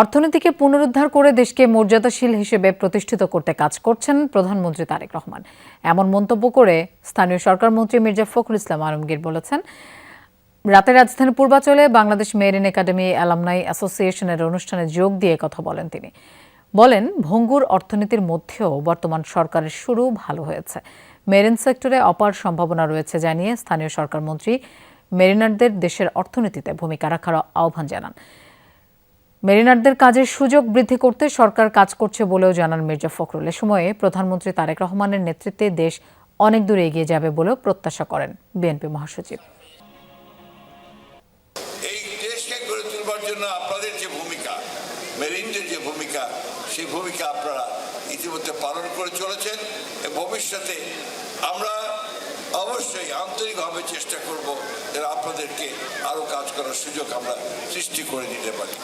অর্থনীতিকে পুনরুদ্ধার করে দেশকে মর্যাদাশীল হিসেবে প্রতিষ্ঠিত করতে কাজ করছেন প্রধানমন্ত্রী তারেক রহমান। এমন মন্তব্য করে স্থানীয় সরকার মন্ত্রী মির্জা ফখরুল ইসলাম আলমগীর বলেছেন, রাতে রাজধানীর পূর্বাচলে বাংলাদেশ মেরিন একাডেমি অ্যালামনাই অ্যাসোসিয়েশনের অনুষ্ঠানে যোগ দিয়ে কথা বলেন তিনি। বলেন, ভঙ্গুর অর্থনীতির মধ্যেও বর্তমান সরকারের শুরু ভালো হয়েছে। মেরিন সেক্টরে অপার সম্ভাবনা রয়েছে জানিয়ে স্থানীয় সরকার মন্ত্রী মেরিনারদের দেশের অর্থনীতিতে ভূমিকা রাখার আহ্বান জানান। মেরিনারদের কাজের সুযোগ বৃদ্ধি করতে সরকার কাজ করছে বলেও জানান মির্জা ফখরুল। এ সময়ে প্রধানমন্ত্রী তারেক রহমানের নেতৃত্বে দেশ অনেক দূর এগিয়ে যাবে বলেও প্রত্যাশা করেন বিএনপি মহাসচিব। এই দেশকে গড়ে তুলবার জন্য আপনাদের যে ভূমিকা, মেরিনদের যে ভূমিকা, সেই ভূমিকা আপনারা ইতিমধ্যে পালন করে চলেছেন। ভবিষ্যতে আমরা অবশ্যই আন্তরিকভাবে চেষ্টা করব যে আপনাদেরকে আরো কাজ করার সুযোগ আমরা সৃষ্টি করে দিতে পারি।